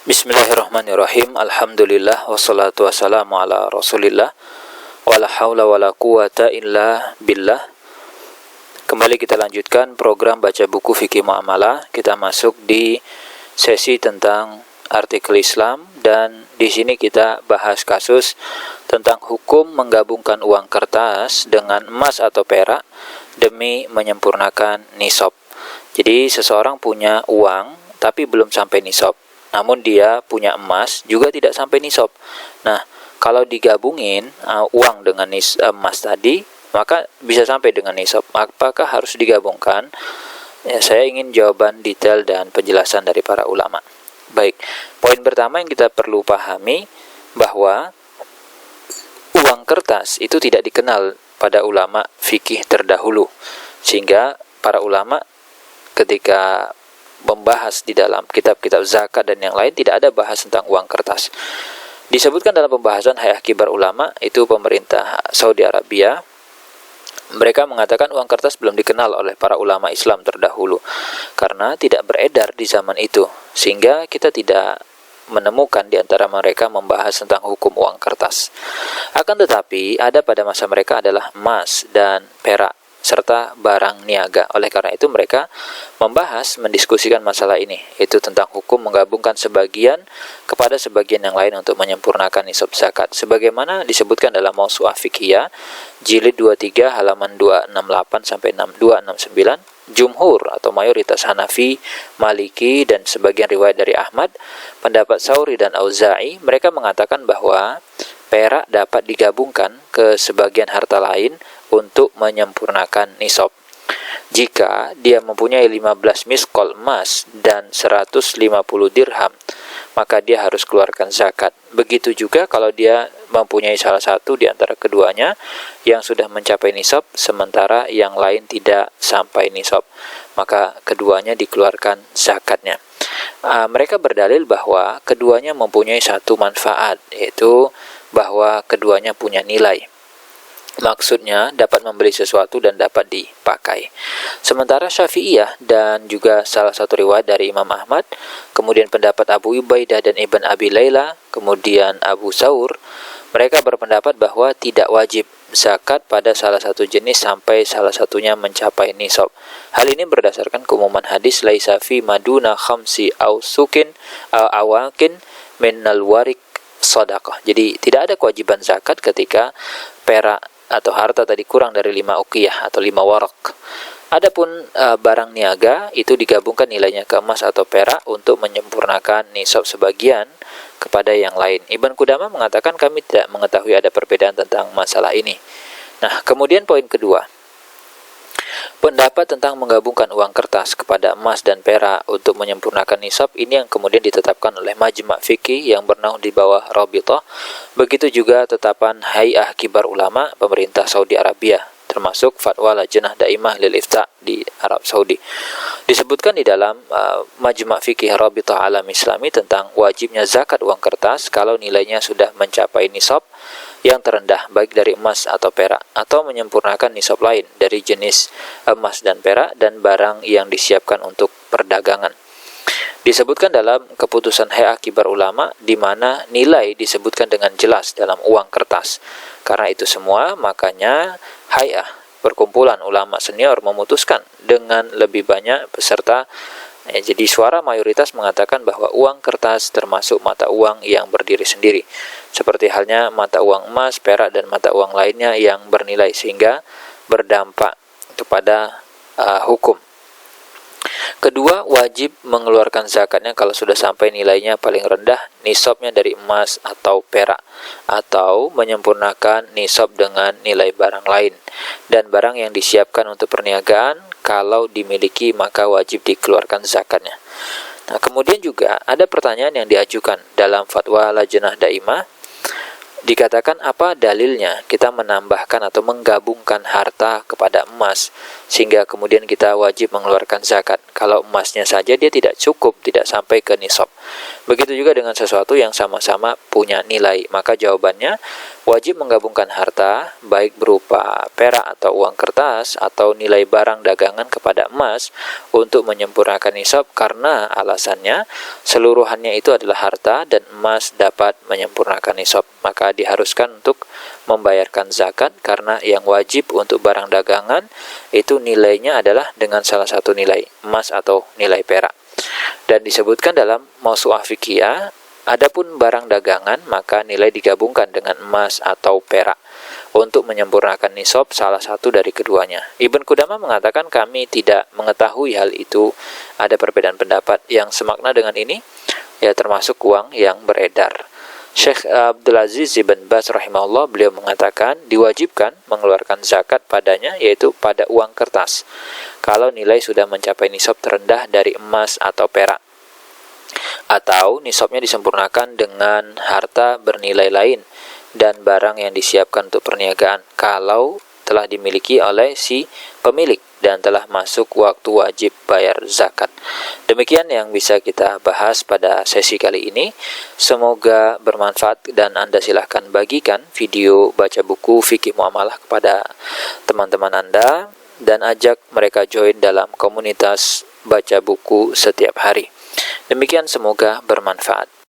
Bismillahirrahmanirrahim. Alhamdulillah wassalatu wassalamu ala Rasulillah wala haula wala quwata illa billah. Kembali kita lanjutkan program baca buku fikih muamalah. Kita masuk di sesi tentang artikel Islam dan di sini kita bahas kasus tentang hukum menggabungkan uang kertas dengan emas atau perak demi menyempurnakan nisab. Jadi seseorang punya uang tapi belum sampai nisab. Namun dia punya emas juga tidak sampai nisab. Nah, kalau digabungin uang dengan emas tadi, maka bisa sampai dengan nisab. Apakah harus digabungkan? Ya, saya ingin jawaban detail dan penjelasan dari para ulama. Baik, poin pertama yang kita perlu pahami bahwa uang kertas itu tidak dikenal pada ulama fikih terdahulu. Sehingga para ulama ketika membahas di dalam kitab-kitab zakat dan yang lain tidak ada bahas tentang uang kertas. Disebutkan dalam pembahasan Hay'ah Kibar Ulama, itu pemerintah Saudi Arabia, mereka mengatakan uang kertas belum dikenal oleh para ulama Islam terdahulu karena tidak beredar di zaman itu, sehingga kita tidak menemukan di antara mereka membahas tentang hukum uang kertas. Akan tetapi ada pada masa mereka adalah emas dan perak serta barang niaga. Oleh karena itu mereka mendiskusikan masalah ini, yaitu tentang hukum menggabungkan sebagian kepada sebagian yang lain untuk menyempurnakan nisab zakat. Sebagaimana disebutkan dalam Mausu'ah Fiqhiyah jilid 23 halaman 268 sampai 269, jumhur atau mayoritas Hanafi, Maliki dan sebagian riwayat dari Ahmad, pendapat Sauri dan Auza'i, mereka mengatakan bahwa perak dapat digabungkan ke sebagian harta lain untuk menyempurnakan nisab. Jika dia mempunyai 15 miskol emas dan 150 dirham, maka dia harus keluarkan zakat. Begitu juga kalau dia mempunyai salah satu di antara keduanya yang sudah mencapai nisab, sementara yang lain tidak sampai nisab, maka keduanya dikeluarkan zakatnya. Mereka berdalil bahwa keduanya mempunyai satu manfaat, yaitu bahwa keduanya punya nilai. Maksudnya dapat membeli sesuatu dan dapat dipakai. Sementara Syafi'iyah dan juga salah satu riwayat dari Imam Ahmad, kemudian pendapat Abu Ubaidah dan Ibn Abi Layla, kemudian Abu Saur, mereka berpendapat bahwa tidak wajib zakat pada salah satu jenis sampai salah satunya mencapai nisab. Hal ini berdasarkan keumuman hadis laisa fi maduna khamsi ausukin awakin minal warik sadaqah. Jadi tidak ada kewajiban zakat ketika perak atau harta tadi kurang dari 5 uqiyah atau 5 warak. Adapun barang niaga itu digabungkan nilainya ke emas atau perak untuk menyempurnakan nisab sebagian kepada yang lain. Ibn Qudamah mengatakan kami tidak mengetahui ada perbedaan tentang masalah ini. Nah, kemudian poin kedua, pendapat tentang menggabungkan uang kertas kepada emas dan perak untuk menyempurnakan nisab ini yang kemudian ditetapkan oleh Majma' Fikih yang bernaung di bawah Rabithah. Begitu juga tetapan Hay'ah Kibar Ulama pemerintah Saudi Arabia, termasuk Fatwa Lajnah Daimah lil Ifta di Arab Saudi. Disebutkan di dalam Majma' Fikih Rabithah Alam Islami tentang wajibnya zakat uang kertas kalau nilainya sudah mencapai nisab yang terendah baik dari emas atau perak, atau menyempurnakan nisab lain dari jenis emas dan perak dan barang yang disiapkan untuk perdagangan. Disebutkan dalam keputusan Hay'ah Kibar Ulama di mana nilai disebutkan dengan jelas dalam uang kertas. Karena itu semua, makanya Hay'ah, perkumpulan ulama senior, memutuskan dengan lebih banyak peserta. Jadi suara mayoritas mengatakan bahwa uang kertas termasuk mata uang yang berdiri sendiri, seperti halnya mata uang emas, perak, dan mata uang lainnya yang bernilai sehingga berdampak kepada hukum. Kedua, wajib mengeluarkan zakatnya kalau sudah sampai nilainya paling rendah nisabnya dari emas atau perak, atau menyempurnakan nisab dengan nilai barang lain dan barang yang disiapkan untuk perniagaan. Kalau dimiliki maka wajib dikeluarkan zakatnya. Nah, kemudian juga ada pertanyaan yang diajukan dalam Fatwa Lajnah Daimah Dikatakan apa dalilnya kita menambahkan atau menggabungkan harta kepada emas sehingga kemudian kita wajib mengeluarkan zakat. Kalau emasnya saja dia tidak cukup, tidak sampai ke nisab. Begitu juga dengan sesuatu yang sama-sama punya nilai. Maka jawabannya wajib menggabungkan harta baik berupa perak atau uang kertas atau nilai barang dagangan kepada emas untuk menyempurnakan nisab, karena alasannya seluruhannya itu adalah harta dan emas dapat menyempurnakan nisab. Maka diharuskan untuk membayarkan zakat karena yang wajib untuk barang dagangan itu nilainya adalah dengan salah satu nilai emas atau nilai perak. Dan disebutkan dalam Mausu'ah Fiqhiyah, adapun barang dagangan maka nilai digabungkan dengan emas atau perak untuk menyempurnakan nisab salah satu dari keduanya. Ibn Qudamah mengatakan kami tidak mengetahui hal itu. Ada perbedaan pendapat yang semakna dengan ini, ya termasuk uang yang beredar. Syekh Abdul Aziz Ibn Baz rahimahullah, beliau mengatakan diwajibkan mengeluarkan zakat padanya, yaitu pada uang kertas, kalau nilai sudah mencapai nisab terendah dari emas atau perak, atau nisabnya disempurnakan dengan harta bernilai lain dan barang yang disiapkan untuk perniagaan, kalau telah dimiliki oleh si pemilik dan telah masuk waktu wajib bayar zakat. Demikian yang bisa kita bahas pada sesi kali ini. Semoga bermanfaat dan Anda silahkan bagikan video baca buku Fikih Muamalah kepada teman-teman Anda dan ajak mereka join dalam komunitas baca buku setiap hari. Demikian, semoga bermanfaat.